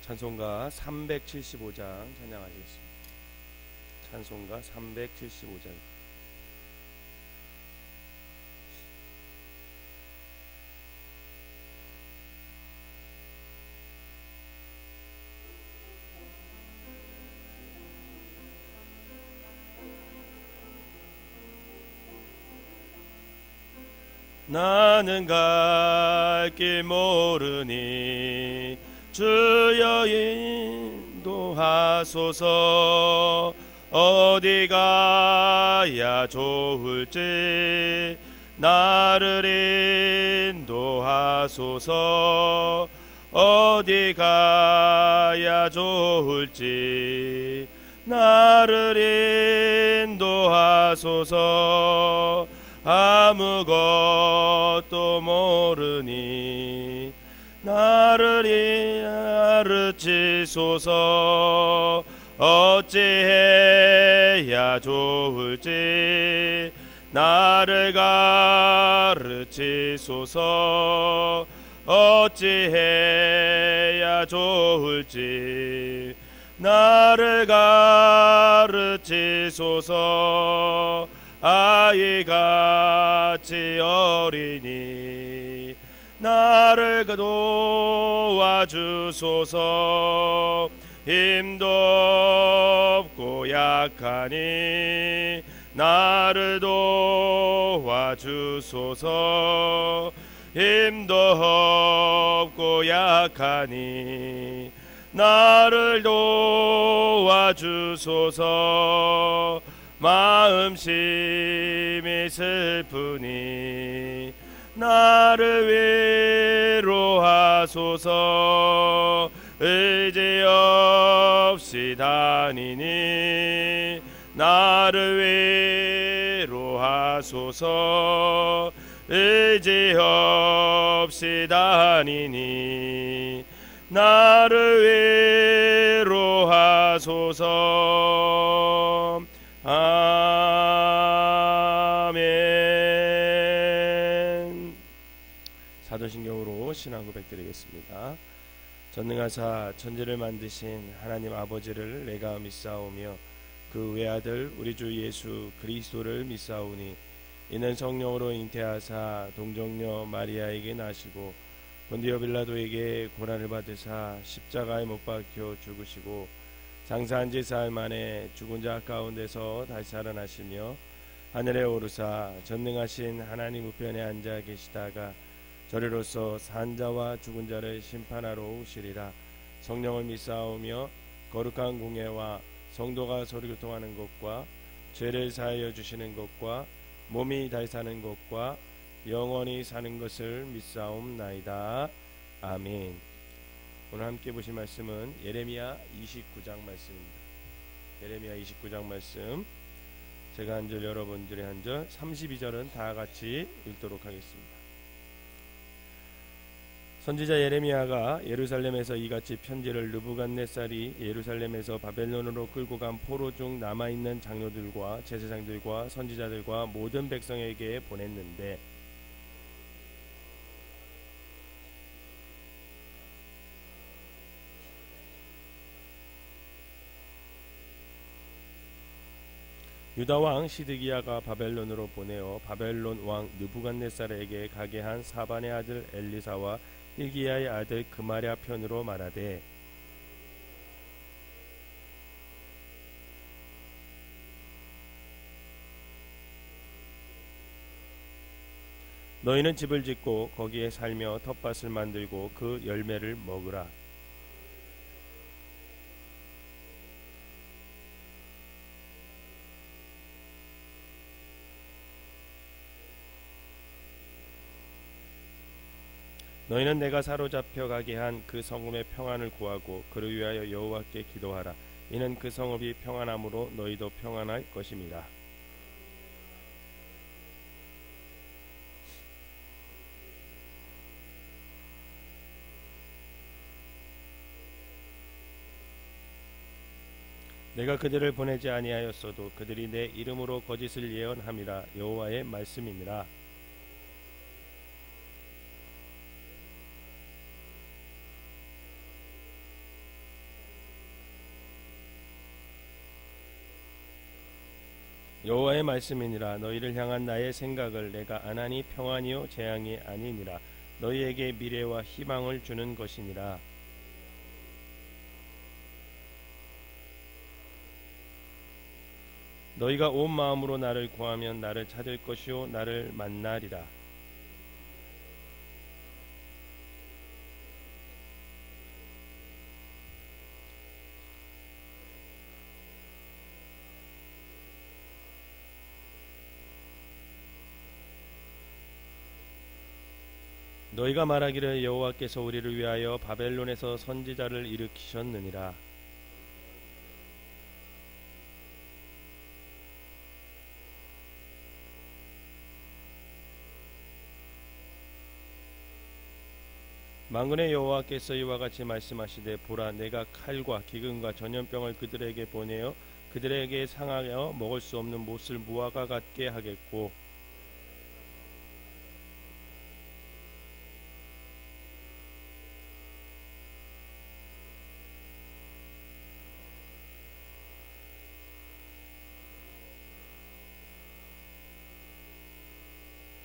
찬송가 375장 찬양하시겠습니다. 찬송가 375장. 나는 갈 길 모르니 주여 인도하소서. 어디 가야 좋을지 나를 인도하소서. 어디 가야 좋을지 나를 인도하소서. 아무것도 모르니 나를 가르치소서. 어찌해야 좋을지 나를 가르치소서. 어찌해야 좋을지 나를 가르치소서. 아이같이 어리니 나를 도와주소서. 힘도 없고 약하니 나를 도와주소서. 힘도 없고 약하니 나를 도와주소서. 마음심이 슬프니 나를 위로하소서. 의지 없이 다니니 나를 위로하소서. 의지 없이 다니니 나를 위로하소서. 아멘. 사도신경으로 신앙 고백드리겠습니다. 전능하사 천지를 만드신 하나님 아버지를 내가 믿사오며 그 외아들 우리 주 예수 그리스도를 믿사오니 이는 성령으로 잉태하사 동정녀 마리아에게 나시고 본디오 빌라도에게 고난을 받으사 십자가에 못 박혀 죽으시고 장사한 지 사흘 만에 죽은 자 가운데서 다시 살아나시며 하늘에 오르사 전능하신 하나님 우편에 앉아 계시다가 저리로서 산 자와 죽은 자를 심판하러 오시리라. 성령을 믿사오며 거룩한 공예와 성도가 서로 교통하는 것과 죄를 사하여 주시는 것과 몸이 다시 사는 것과 영원히 사는 것을 믿사옵나이다. 아멘. 오늘 함께 보실 말씀은 예레미야 29장 말씀입니다. 예레미야 29장 말씀, 제가 한 절 여러분들이 한 절, 32절은 다 같이 읽도록 하겠습니다. 선지자 예레미야가 예루살렘에서 이같이 편지를 느부갓네살이 예루살렘에서 바벨론으로 끌고 간 포로 중 남아있는 장로들과 제사장들과 선지자들과 모든 백성에게 보냈는데 유다 왕 시드기야가 바벨론으로 보내어 바벨론 왕 느부갓네살에게 가게 한 사반의 아들 엘리사와 hil기야의 아들 그마랴 편으로 말하되 너희는 집을 짓고 거기에 살며 텃밭을 만들고 그 열매를 먹으라. 너희는 내가 사로잡혀 가게 한 그 성읍의 평안을 구하고 그를 위하여 여호와께 기도하라. 이는 그 성읍이 평안함으로 너희도 평안할 것임이라. 내가 그들을 보내지 아니하였어도 그들이 내 이름으로 거짓을 예언함이라. 여호와의 말씀이니라. 여호와의 말씀이니라. 너희를 향한 나의 생각을 내가 안하니 평안이요 재앙이 아니니라. 너희에게 미래와 희망을 주는 것이니라. 너희가 온 마음으로 나를 구하면 나를 찾을 것이요 나를 만나리라. 너희가 말하기를 여호와께서 우리를 위하여 바벨론에서 선지자를 일으키셨느니라. 만군의 여호와께서 이와 같이 말씀하시되 보라 내가 칼과 기근과 전염병을 그들에게 보내어 그들에게 상하여 먹을 수 없는 못을 무화과 같게 하겠고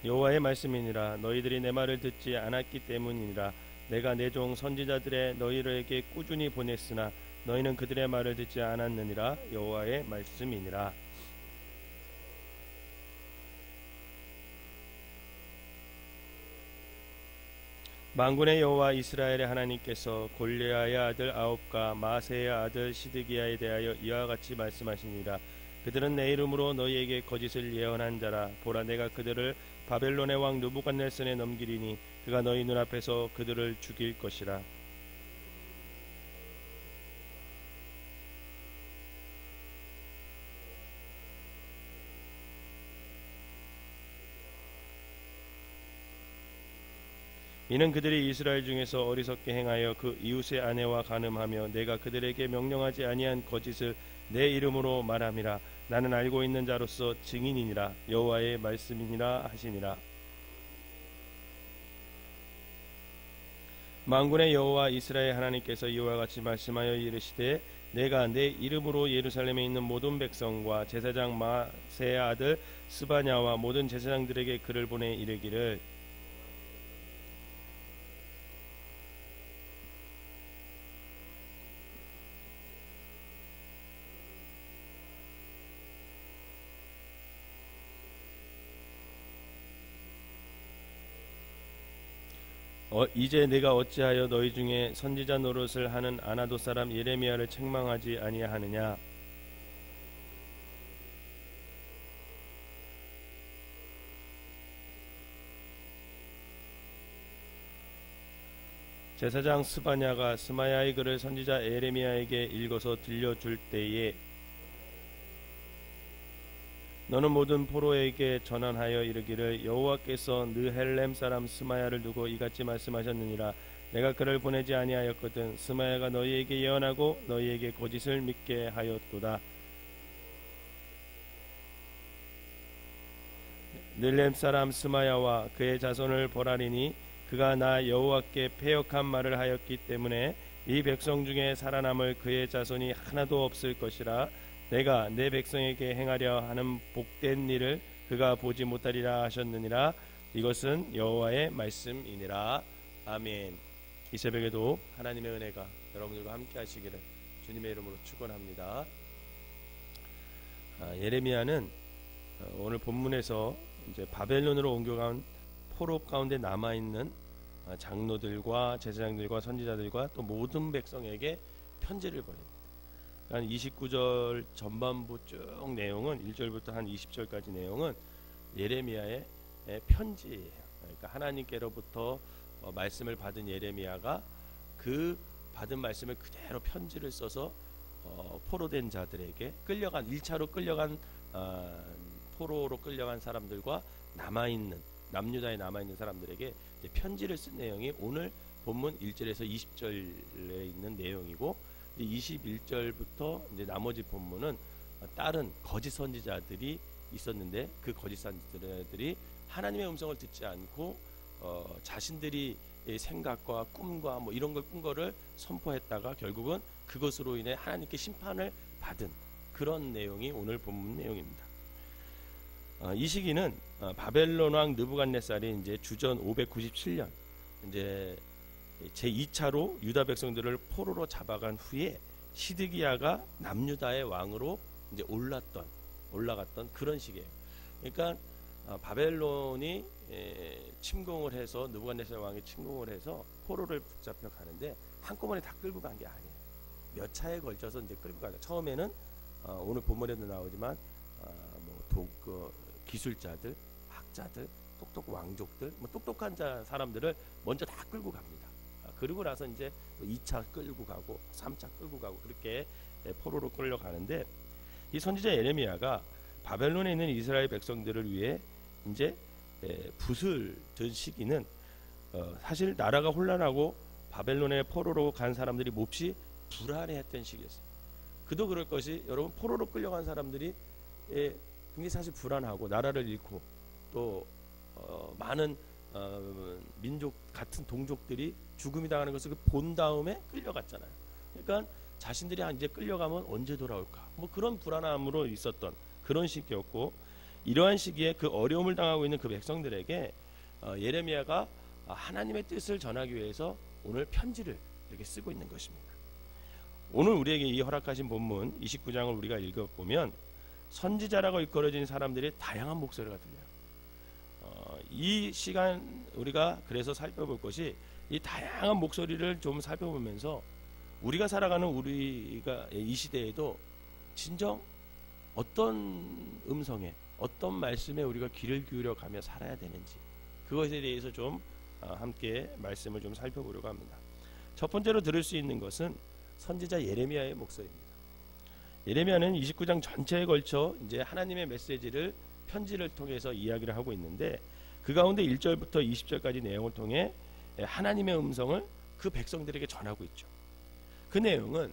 여호와의 말씀이니라. 너희들이 내 말을 듣지 않았기 때문이니라. 내가 내 종 선지자들의 너희에게 꾸준히 보냈으나 너희는 그들의 말을 듣지 않았느니라. 여호와의 말씀이니라. 만군의 여호와 이스라엘의 하나님께서 골리앗의 아들 아홉과 마세의 아들 시드기야에 대하여 이와 같이 말씀하시니라. 그들은 내 이름으로 너희에게 거짓을 예언한 자라. 보라 내가 그들을 바벨론의 왕 느부갓네살에 넘기리니 그가 너희 눈앞에서 그들을 죽일 것이라. 이는 그들이 이스라엘 중에서 어리석게 행하여 그 이웃의 아내와 간음하며 내가 그들에게 명령하지 아니한 거짓을 내 이름으로 말함이라. 나는 알고 있는 자로서 증인이니라. 여호와의 말씀이니라 하시니라. 만군의 여호와 이스라엘 하나님께서 이와 같이 말씀하여 이르시되 내가 내 이름으로 예루살렘에 있는 모든 백성과 제사장 마세의 아들 스바냐와 모든 제사장들에게 글을 보내 이르기를 이제 내가 어찌하여 너희 중에 선지자 노릇을 하는 아나도 사람 예레미야를 책망하지 아니하느냐. 제사장 스바냐가 스마야의 글을 선지자 예레미야에게 읽어서 들려줄 때에 너는 모든 포로에게 전환하여 이르기를 여호와께서 느헬렘 사람 스마야를 두고 이같이 말씀하셨느니라. 내가 그를 보내지 아니하였거든 스마야가 너희에게 예언하고 너희에게 거짓을 믿게 하였도다. 느헬렘 사람 스마야와 그의 자손을 벌하리니 그가 나 여호와께 패역한 말을 하였기 때문에 이 백성 중에 살아남을 그의 자손이 하나도 없을 것이라. 내가 내 백성에게 행하려 하는 복된 일을 그가 보지 못하리라 하셨느니라. 이것은 여호와의 말씀이니라. 아멘. 이 새벽에도 하나님의 은혜가 여러분들과 함께 하시기를 주님의 이름으로 축원합니다. 예레미야는 오늘 본문에서 이제 바벨론으로 옮겨간 포로 가운데 남아 있는 장로들과 제사장들과 선지자들과 또 모든 백성에게 편지를 보냅니다. 한 29절 전반부 쭉 내용은 1절부터 한 20절까지 내용은 예레미야의 편지예요. 그러니까 하나님께로부터 말씀을 받은 예레미야가 그 받은 말씀을 그대로 편지를 써서 포로된 자들에게 끌려간 1차로 끌려간 포로로 끌려간 사람들과 남유다에 남아있는 사람들에게 편지를 쓴 내용이 오늘 본문 1절에서 20절에 있는 내용이고 21절부터 이제 나머지 본문은 다른 거짓 선지자들이 있었는데 그 거짓 선지자들이 하나님의 음성을 듣지 않고 자신들이 생각과 꿈과 뭐 이런 걸 꾼 거를 선포했다가 결국은 그것으로 인해 하나님께 심판을 받은 그런 내용이 오늘 본문 내용입니다. 이 시기는 바벨론 왕 느부갓네살이 이제 주전 597년 이제 제 2차로 유다 백성들을 포로로 잡아간 후에 시드기야가 남유다의 왕으로 이제 올라갔던 그런 시기예요. 그러니까 바벨론이 침공을 해서 느부갓네살 왕이 침공을 해서 포로를 붙잡혀 가는데 한꺼번에 다 끌고 간 게 아니에요. 몇 차에 걸쳐서 이제 끌고 가요. 처음에는 오늘 본문에도 나오지만 기술자들, 학자들, 왕족들, 똑똑한 사람들을 먼저 다 끌고 갑니다. 그리고 나서 이제 2차 끌고 가고 3차 끌고 가고 그렇게 포로로 끌려가는데, 이 선지자 예레미야가 바벨론에 있는 이스라엘 백성들을 위해 이제 붓을 든 시기는 사실 나라가 혼란하고 바벨론에 포로로 간 사람들이 몹시 불안해했던 시기였어요. 그도 그럴 것이, 여러분, 포로로 끌려간 사람들이 굉장히 사실 불안하고 나라를 잃고 또 많은 민족 같은 동족들이 죽음이 당하는 것을 본 다음에 끌려갔잖아요. 그러니까 자신들이 이제 끌려가면 언제 돌아올까, 그런 불안함으로 있었던 그런 시기였고, 이러한 시기에 그 어려움을 당하고 있는 그 백성들에게 예레미야가 하나님의 뜻을 전하기 위해서 오늘 편지를 이렇게 쓰고 있는 것입니다. 오늘 우리에게 이 허락하신 본문 29장을 우리가 읽어보면 선지자라고 일컬어진 사람들의 다양한 목소리가 들려요. 이 시간 우리가 그래서 살펴볼 것이, 이 다양한 목소리를 좀 살펴보면서 우리가 살아가는 우리가 이 시대에도 진정 어떤 음성에, 어떤 말씀에 우리가 귀를 기울여 가며 살아야 되는지, 그것에 대해서 좀 함께 말씀을 좀 살펴보려고 합니다. 첫 번째로 들을 수 있는 것은 선지자 예레미야의 목소리입니다. 예레미야는 29장 전체에 걸쳐 이제 하나님의 메시지를 편지를 통해서 이야기를 하고 있는데, 그 가운데 1절부터 20절까지 내용을 통해 하나님의 음성을 그 백성들에게 전하고 있죠. 그 내용은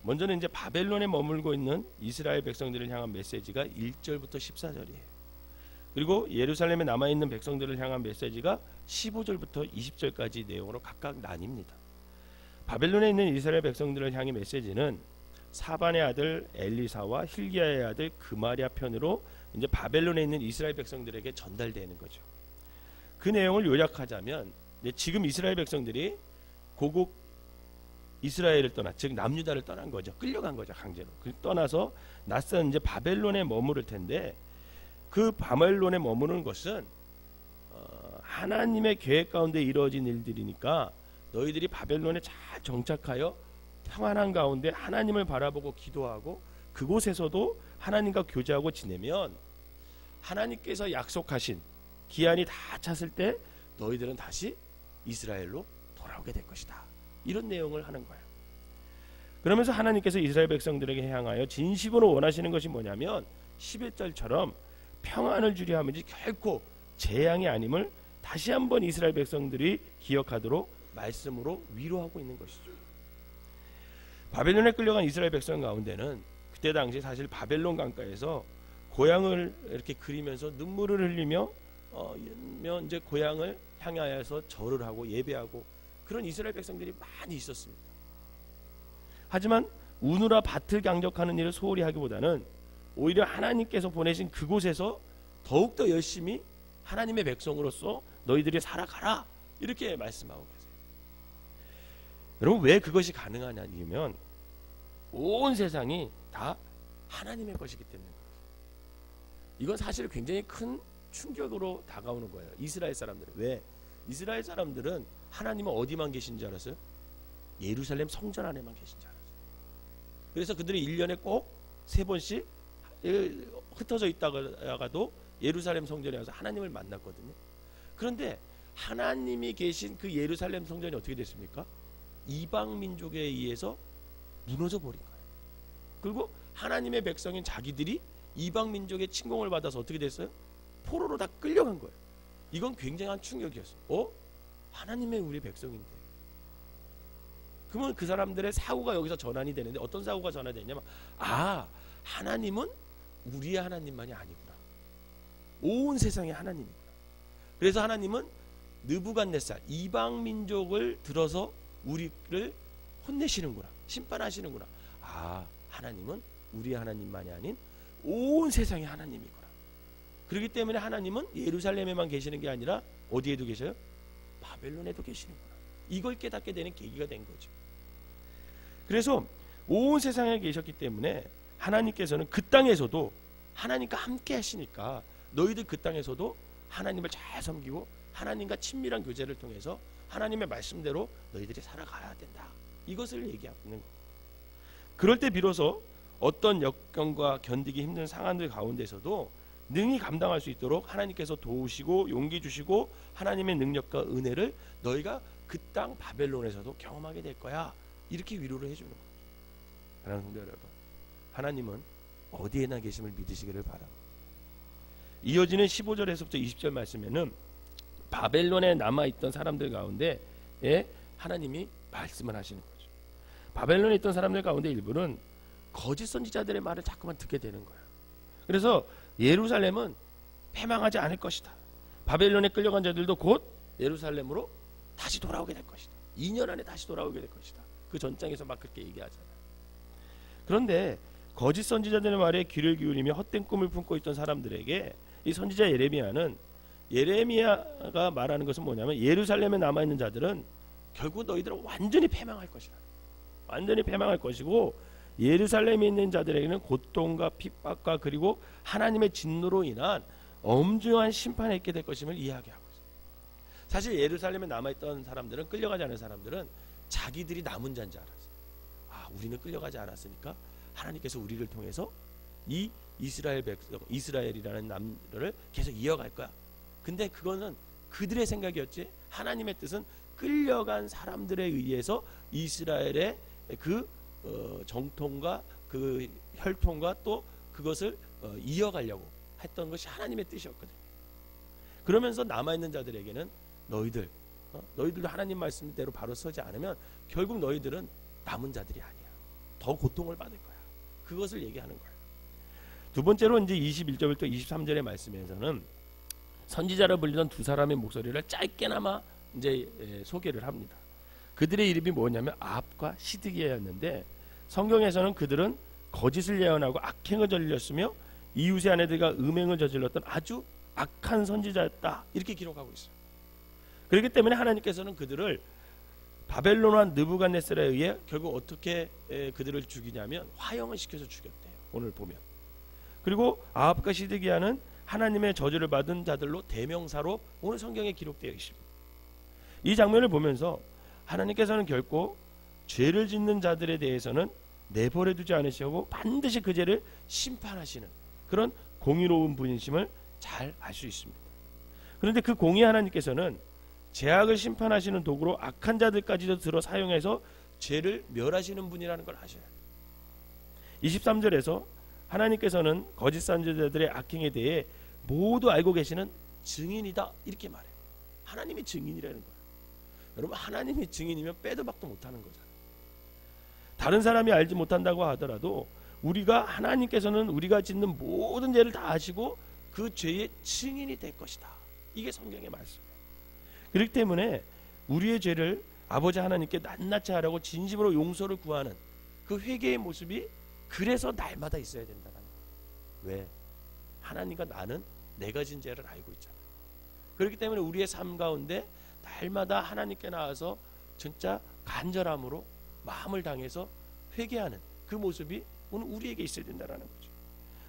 먼저는 이제 바벨론에 머물고 있는 이스라엘 백성들을 향한 메시지가 1절부터 14절이에요. 그리고 예루살렘에 남아있는 백성들을 향한 메시지가 15절부터 20절까지 내용으로 각각 나뉩니다. 바벨론에 있는 이스라엘 백성들을 향한 메시지는 사반의 아들 엘리사와 힐기야의 아들 그마랴 편으로 이제 바벨론에 있는 이스라엘 백성들에게 전달되는 거죠. 그 내용을 요약하자면, 지금 이스라엘 백성들이 고국 이스라엘을 떠나, 즉 남유다를 떠난 거죠. 끌려간 거죠, 강제로. 떠나서 낯선 이제 바벨론에 머무를 텐데, 그 바벨론에 머무는 것은 하나님의 계획 가운데 이루어진 일들이니까 너희들이 바벨론에 잘 정착하여 평안한 가운데 하나님을 바라보고 기도하고 그곳에서도 하나님과 교제하고 지내면 하나님께서 약속하신 기한이 다 찼을 때 너희들은 다시 이스라엘로 돌아오게 될 것이다. 이런 내용을 하는 거예요. 그러면서 하나님께서 이스라엘 백성들에게 향하여 진심으로 원하시는 것이 뭐냐면 11절처럼 평안을 주려 하면지 결코 재앙이 아님을 다시 한번 이스라엘 백성들이 기억하도록 말씀으로 위로하고 있는 것이죠. 바벨론에 끌려간 이스라엘 백성 가운데는 그때 당시 사실 바벨론 강가에서 고향을 이렇게 그리면서 눈물을 흘리며 이제 고향을 향하여서 절을 하고 예배하고 그런 이스라엘 백성들이 많이 있었습니다. 하지만 우누라 밭을 강력하는 일을 소홀히 하기보다는 오히려 하나님께서 보내신 그곳에서 더욱더 열심히 하나님의 백성으로서 너희들이 살아가라, 이렇게 말씀하고 계세요. 여러분, 왜 그것이 가능하냐면 온 세상이 다 하나님의 것이기 때문에 그렇습니다. 이건 사실 굉장히 큰 충격으로 다가오는 거예요. 이스라엘 사람들은. 왜? 이스라엘 사람들은 하나님은 어디만 계신 줄 알았어요? 예루살렘 성전 안에만 계신 줄 알았어요. 그래서 그들이 1년에 꼭 3번씩 흩어져 있다가도 예루살렘 성전에 와서 하나님을 만났거든요. 그런데 하나님이 계신 그 예루살렘 성전이 어떻게 됐습니까? 이방 민족에 의해서 무너져 버린 거예요. 그리고 하나님의 백성인 자기들이 이방 민족의 침공을 받아서 어떻게 됐어요? 포로로 다 끌려간 거예요. 이건 굉장한 충격이었어요. 하나님의 우리 백성인데. 그러면 그 사람들의 사고가 여기서 전환이 되는데, 어떤 사고가 전환이 되냐면, 하나님은 우리의 하나님만이 아니구나. 온 세상의 하나님이구나. 그래서 하나님은 느부갓네살 이방 민족을 들어서 우리를 혼내시는구나, 심판하시는구나. 하나님은 우리의 하나님만이 아닌 온 세상의 하나님이구나. 그렇기 때문에 하나님은 예루살렘에만 계시는 게 아니라 어디에도 계셔요? 바벨론에도 계시는구나. 이걸 깨닫게 되는 계기가 된 거죠. 그래서 온 세상에 계셨기 때문에 하나님께서는 그 땅에서도 하나님과 함께 하시니까 너희들 그 땅에서도 하나님을 잘 섬기고 하나님과 친밀한 교제를 통해서 하나님의 말씀대로 너희들이 살아가야 된다. 이것을 얘기하고 있는 거예요. 그럴 때 비로소 어떤 역경과 견디기 힘든 상황들 가운데서도 능히 감당할 수 있도록 하나님께서 도우시고 용기 주시고 하나님의 능력과 은혜를 너희가 그 땅 바벨론에서도 경험하게 될 거야. 이렇게 위로를 해주는 거예요. 사랑하는 성도 여러분, 하나님은 어디에나 계심을 믿으시기를 바랍니다. 이어지는 15절에서부터 20절 말씀에는 바벨론에 남아있던 사람들 가운데 하나님이 말씀을 하시는 거죠. 바벨론에 있던 사람들 가운데 일부는 거짓 선지자들의 말을 자꾸만 듣게 되는 거예요. 그래서 예루살렘은 패망하지 않을 것이다. 바벨론에 끌려간 자들도 곧 예루살렘으로 다시 돌아오게 될 것이다. 2년 안에 다시 돌아오게 될 것이다. 그 전장에서 막 그렇게 얘기하잖아요. 그런데 거짓 선지자들의 말에 귀를 기울이며 헛된 꿈을 품고 있던 사람들에게 이 선지자 예레미야는, 예레미야가 말하는 것은 뭐냐면 예루살렘에 남아있는 자들은 결국 너희들은 완전히 패망할 것이다. 완전히 패망할 것이고 예루살렘에 있는 자들에게는 고통과 핍박과 그리고 하나님의 진노로 인한 엄중한 심판에 있게 될 것임을 이야기하고 있어요. 사실 예루살렘에 남아있던 사람들은, 끌려가지 않은 사람들은 자기들이 남은 자인 줄 알았어요. 아, 우리는 끌려가지 않았으니까 하나님께서 우리를 통해서 이 이스라엘 백성, 이스라엘이라는 나라를 계속 이어갈 거야. 근데 그거는 그들의 생각이었지, 하나님의 뜻은 끌려간 사람들에 의해서 이스라엘의 그 정통과 그 혈통과 또 그것을 이어가려고 했던 것이 하나님의 뜻이었거든요. 그러면서 남아있는 자들에게는 너희들도 하나님 말씀대로 바로 서지 않으면 결국 너희들은 남은 자들이 아니야. 더 고통을 받을 거야. 그것을 얘기하는 거예요. 두 번째로 이제 21절부터 23절의 말씀에서는 선지자라 불리던 두 사람의 목소리를 짧게나마 이제 소개를 합니다. 그들의 이름이 뭐냐면 아합과 시드기야였는데, 성경에서는 그들은 거짓을 예언하고 악행을 저질렀으며 이웃의 아내들과 음행을 저질렀던 아주 악한 선지자였다. 이렇게 기록하고 있어요. 그렇기 때문에 하나님께서는 그들을 바벨론 왕 느부갓네살에 의해 결국 어떻게 그들을 죽이냐면 화형을 시켜서 죽였대요. 오늘 보면. 그리고 아합과 시드기야는 하나님의 저주를 받은 자들로 대명사로 오늘 성경에 기록되어 있습니다. 이 장면을 보면서 하나님께서는 결코 죄를 짓는 자들에 대해서는 내버려 두지 않으시고 반드시 그 죄를 심판하시는 그런 공의로운 분이심을 잘 알 수 있습니다. 그런데 그 공의 하나님께서는 죄악을 심판하시는 도구로 악한 자들까지도 들어 사용해서 죄를 멸하시는 분이라는 걸 아셔야 돼요. 23절에서 하나님께서는 거짓 선지자들의 악행에 대해 모두 알고 계시는 증인이다 이렇게 말해요. 하나님이 증인이라는 거예요. 여러분, 하나님이 증인이면 빼도 박도 못하는 거잖아요. 다른 사람이 알지 못한다고 하더라도 하나님께서는 우리가 짓는 모든 죄를 다 아시고 그 죄의 증인이 될 것이다. 이게 성경의 말씀이에요. 그렇기 때문에 우리의 죄를 아버지 하나님께 낱낱이 하라고 진심으로 용서를 구하는 그 회개의 모습이 그래서 날마다 있어야 된다는 거예요. 왜? 하나님과 나는 내가 진 죄를 알고 있잖아요. 그렇기 때문에 우리의 삶 가운데 날마다 하나님께 나와서 진짜 간절함으로 마음을 당해서 회개하는 그 모습이 오늘 우리에게 있어야 된다는 거죠.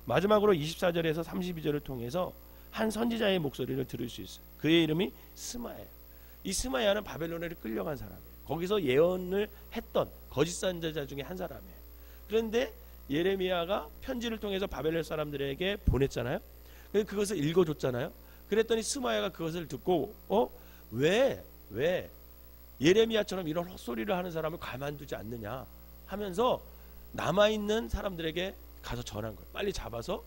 마지막으로 24절에서 32절을 통해서 한 선지자의 목소리를 들을 수 있어요. 그의 이름이 스마야예요. 이 스마야는 바벨론에 끌려간 사람이에요. 거기서 예언을 했던 거짓 선지자 중에 한 사람이에요. 그런데 예레미야가 편지를 통해서 바벨론 사람들에게 보냈잖아요. 그것을 읽어줬잖아요. 그랬더니 스마야가 그것을 듣고 왜 예레미야처럼 이런 헛소리를 하는 사람을 가만두지 않느냐 하면서 남아있는 사람들에게 가서 전한 거예요. 빨리 잡아서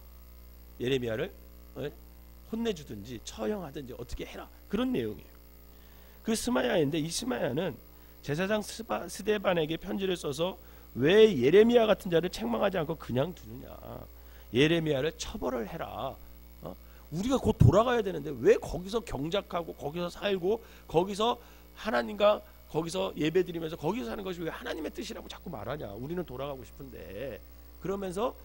예레미야를 혼내주든지 처형하든지 어떻게 해라, 그런 내용이에요. 그 스마야인데, 이 스마야는 제사장 스데반에게 편지를 써서 왜 예레미야 같은 자를 책망하지 않고 그냥 두느냐, 예레미야를 처벌을 해라. 우리가 곧 돌아가야 되는데 왜 거기서 경작하고 거기서 살고 거기서 하나님과 거기서 예배드리면서 거기서 사는 것이 왜 하나님의 뜻이라고 자꾸 말하냐, 우리는 돌아가고 싶은데. 그러면서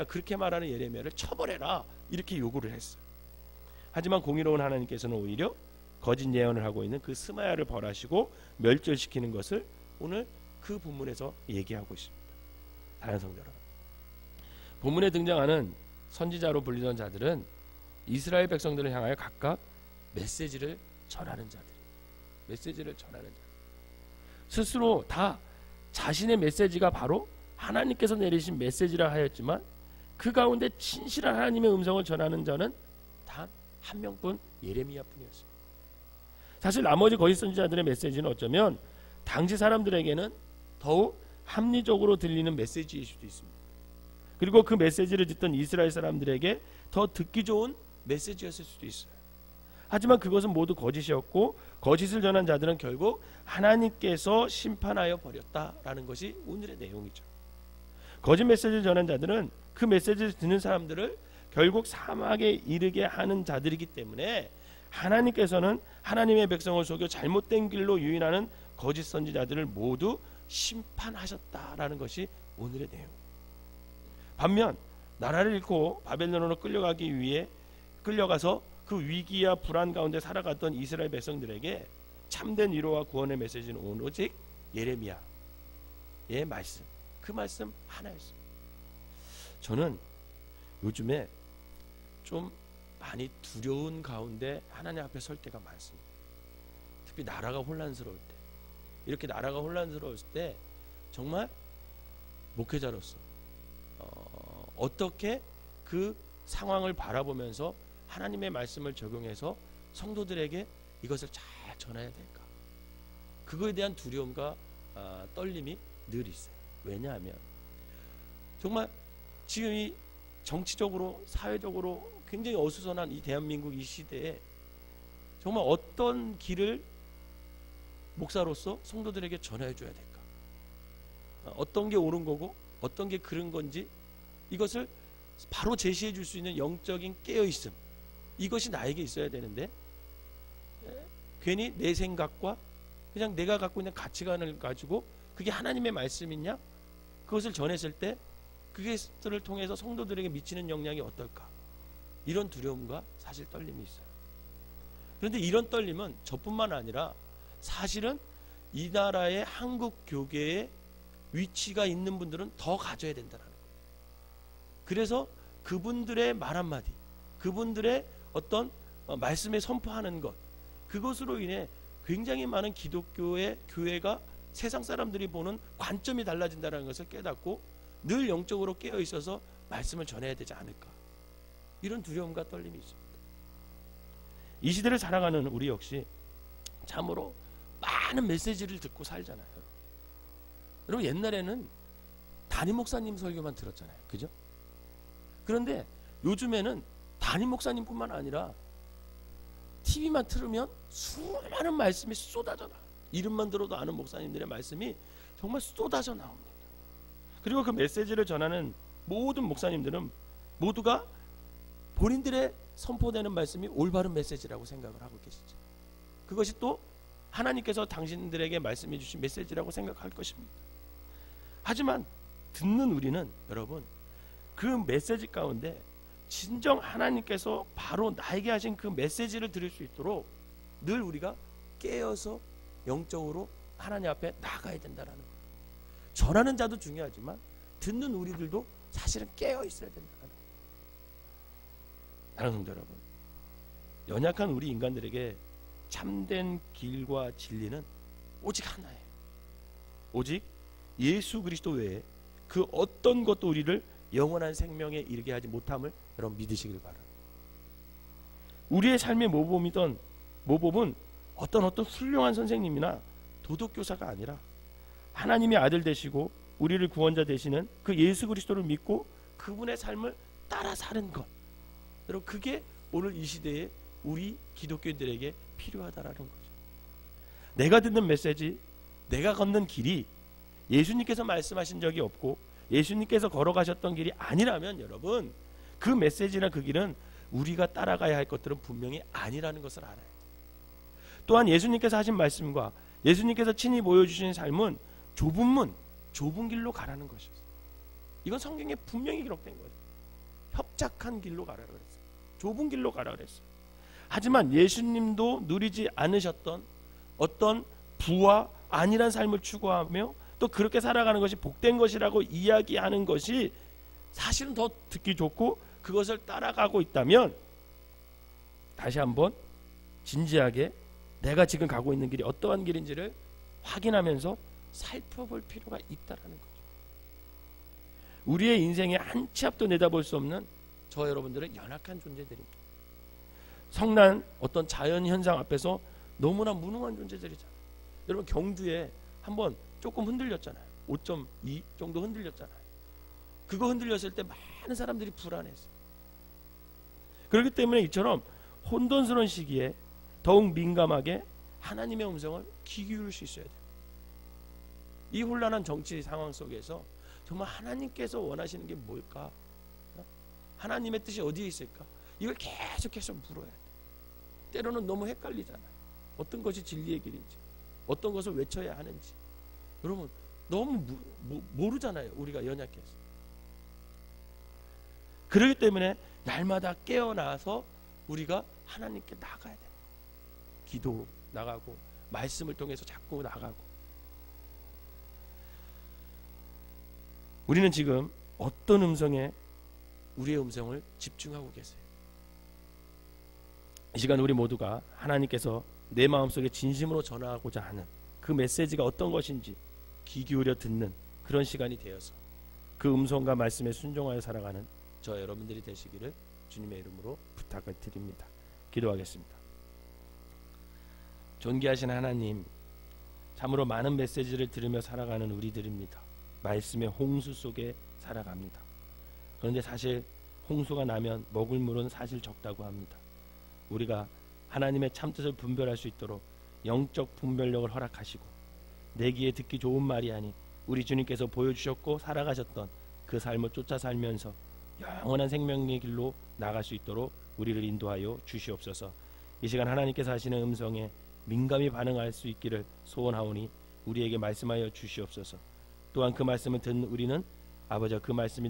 그렇게 말하는 예레미야를 처벌해라 이렇게 요구를 했어요. 하지만 공의로운 하나님께서는 오히려 거짓 예언을 하고 있는 그 스마야를 벌하시고 멸절시키는 것을 오늘 그 본문에서 얘기하고 있습니다. 사랑하는 성도 여러분, 본문에 등장하는 선지자로 불리던 자들은 이스라엘 백성들을 향하여 각각 메시지를 전하는 자들, 스스로 다 자신의 메시지가 바로 하나님께서 내리신 메시지라 하였지만 그 가운데 진실한 하나님의 음성을 전하는 자는 단 한 명뿐, 예레미야뿐이었습니다. 사실 나머지 거짓 선지자들의 메시지는 어쩌면 당시 사람들에게는 더욱 합리적으로 들리는 메시지일 수도 있습니다. 그리고 그 메시지를 듣던 이스라엘 사람들에게 더 듣기 좋은 메시지였을 수도 있어요. 하지만 그것은 모두 거짓이었고 거짓을 전한 자들은 결국 하나님께서 심판하여 버렸다라는 것이 오늘의 내용이죠. 거짓 메시지를 전한 자들은 그 메시지를 듣는 사람들을 결국 사망에 이르게 하는 자들이기 때문에 하나님께서는 하나님의 백성을 속여 잘못된 길로 유인하는 거짓 선지자들을 모두 심판하셨다라는 것이 오늘의 내용. 반면 나라를 잃고 바벨론으로 끌려가서 그 위기와 불안 가운데 살아갔던 이스라엘 백성들에게 참된 위로와 구원의 메시지는 오직 예레미야의 말씀, 그 말씀 하나였습니다. 저는 요즘에 좀 많이 두려운 가운데 하나님 앞에 설 때가 많습니다. 특히 나라가 혼란스러울 때, 이렇게 나라가 혼란스러울 때 정말 목회자로서 어떻게 그 상황을 바라보면서 하나님의 말씀을 적용해서 성도들에게 이것을 잘 전해야 될까, 그거에 대한 두려움과 떨림이 늘 있어요. 왜냐하면 정말 지금 이 정치적으로 사회적으로 굉장히 어수선한 이 대한민국 이 시대에 정말 어떤 길을 목사로서 성도들에게 전해 줘야 될까, 어떤 게 옳은 거고 어떤 게 그른 건지 이것을 바로 제시해 줄 수 있는 영적인 깨어있음, 이것이 나에게 있어야 되는데 괜히 내 생각과 그냥 내가 갖고 있는 가치관을 가지고 그게 하나님의 말씀이냐, 그것을 전했을 때 그것들을 통해서 성도들에게 미치는 영향이 어떨까, 이런 두려움과 사실 떨림이 있어요. 그런데 이런 떨림은 저뿐만 아니라 사실은 이 나라의 한국 교계에 위치가 있는 분들은 더 가져야 된다는 거예요. 그래서 그분들의 말 한마디, 그분들의 어떤 말씀에 선포하는 것, 그것으로 인해 굉장히 많은 기독교의 교회가 세상 사람들이 보는 관점이 달라진다는 것을 깨닫고 늘 영적으로 깨어 있어서 말씀을 전해야 되지 않을까, 이런 두려움과 떨림이 있습니다. 이 시대를 살아가는 우리 역시 참으로 많은 메시지를 듣고 살잖아요. 여러분, 옛날에는 담임 목사님 설교만 들었잖아요, 그죠? 그런데 요즘에는 담임 목사님뿐만 아니라 TV만 틀으면 수많은 말씀이 쏟아져 나와요. 이름만 들어도 아는 목사님들의 말씀이 정말 쏟아져 나옵니다. 그리고 그 메시지를 전하는 모든 목사님들은 모두가 본인들의 선포되는 말씀이 올바른 메시지라고 생각을 하고 계시죠. 그것이 또 하나님께서 당신들에게 말씀해 주신 메시지라고 생각할 것입니다. 하지만 듣는 우리는 여러분, 그 메시지 가운데 진정 하나님께서 바로 나에게 하신 그 메시지를 들을 수 있도록 늘 우리가 깨어서 영적으로 하나님 앞에 나가야 된다는 거예요. 전하는 자도 중요하지만 듣는 우리들도 사실은 깨어 있어야 된다는 거예요. 사랑하는 성도 여러분, 연약한 우리 인간들에게 참된 길과 진리는 오직 하나예요. 오직 예수 그리스도 외에 그 어떤 것도 우리를 영원한 생명에 이르게 하지 못함을 여러분 믿으시길 바랍니다. 우리의 삶의 모범은 어떤 훌륭한 선생님이나 도덕교사가 아니라 하나님의 아들 되시고 우리를 구원자 되시는 그 예수 그리스도를 믿고 그분의 삶을 따라 사는 것, 여러분, 그게 오늘 이 시대에 우리 기독교인들에게 필요하다라는 거죠. 내가 듣는 메시지, 내가 걷는 길이 예수님께서 말씀하신 적이 없고 예수님께서 걸어가셨던 길이 아니라면 여러분, 그 메시지나 그 길은 우리가 따라가야 할 것들은 분명히 아니라는 것을 알아야 돼요. 또한 예수님께서 하신 말씀과 예수님께서 친히 보여주신 삶은 좁은 문, 좁은 길로 가라는 것이었어요. 이건 성경에 분명히 기록된 거예요. 협착한 길로 가라 그랬어요. 좁은 길로 가라 그랬어요. 하지만 예수님도 누리지 않으셨던 어떤 부와 안일한 삶을 추구하며 또 그렇게 살아가는 것이 복된 것이라고 이야기하는 것이 사실은 더 듣기 좋고 그것을 따라가고 있다면 다시 한번 진지하게 내가 지금 가고 있는 길이 어떠한 길인지를 확인하면서 살펴볼 필요가 있다라는 거죠. 우리의 인생에 한 치 앞도 내다볼 수 없는 저 여러분들은 연약한 존재들입니다. 성난 어떤 자연 현상 앞에서 너무나 무능한 존재들이잖아요. 여러분 경주에 한번 조금 흔들렸잖아요. 5.2 정도 흔들렸잖아요. 그거 흔들렸을 때 많은 사람들이 불안했어요. 그렇기 때문에 이처럼 혼돈스러운 시기에 더욱 민감하게 하나님의 음성을 귀 기울일 수 있어야 돼요. 이 혼란한 정치 상황 속에서 정말 하나님께서 원하시는 게 뭘까? 하나님의 뜻이 어디에 있을까? 이걸 계속해서 물어야 돼. 때로는 너무 헷갈리잖아요. 어떤 것이 진리의 길인지, 어떤 것을 외쳐야 하는지. 여러분 너무 모르잖아요. 우리가 연약해서. 그렇기 때문에 날마다 깨어나서 우리가 하나님께 나가야 돼요. 기도 나가고 말씀을 통해서 자꾸 나가고. 우리는 지금 어떤 음성에 우리의 음성을 집중하고 계세요? 이 시간 우리 모두가 하나님께서 내 마음속에 진심으로 전하고자 하는 그 메시지가 어떤 것인지 귀 기울여 듣는 그런 시간이 되어서 그 음성과 말씀에 순종하여 살아가는 저 여러분들이 되시기를 주님의 이름으로 부탁을 드립니다. 기도하겠습니다. 존귀하신 하나님, 참으로 많은 메시지를 들으며 살아가는 우리들입니다. 말씀의 홍수 속에 살아갑니다. 그런데 사실 홍수가 나면 먹을 물은 사실 적다고 합니다. 우리가 하나님의 참뜻을 분별할 수 있도록 영적 분별력을 허락하시고 내 귀에 듣기 좋은 말이 아닌 우리 주님께서 보여주셨고 살아가셨던 그 삶을 쫓아 살면서 영원한 생명의 길로 나갈 수 있도록 우리를 인도하여 주시옵소서. 이 시간 하나님께서 하시는 음성에 민감히 반응할 수 있기를 소원하오니 우리에게 말씀하여 주시옵소서. 또한 그 말씀을 듣는 우리는 아버지 그 말씀이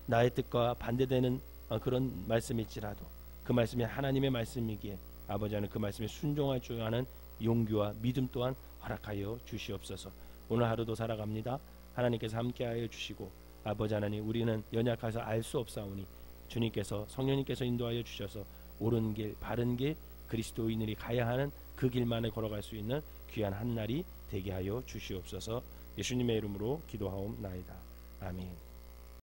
나의 뜻과 반대되는 그런 말씀일지라도 그 말씀이 하나님의 말씀이기에 아버지 하는 그 말씀에 순종할 줄 아는 용기와 믿음 또한 허락하여 주시옵소서. 오늘 하루도 살아갑니다. 하나님께서 함께하여 주시고 아버지 하나님 우리는 연약해서 알 수 없사오니 주님께서 성령님께서 인도하여 주셔서 옳은 길 바른 길 그리스도인들이 가야 하는 그 길만을 걸어갈 수 있는 귀한 한 날이 되게 하여 주시옵소서. 예수님의 이름으로 기도하옵나이다. 아멘.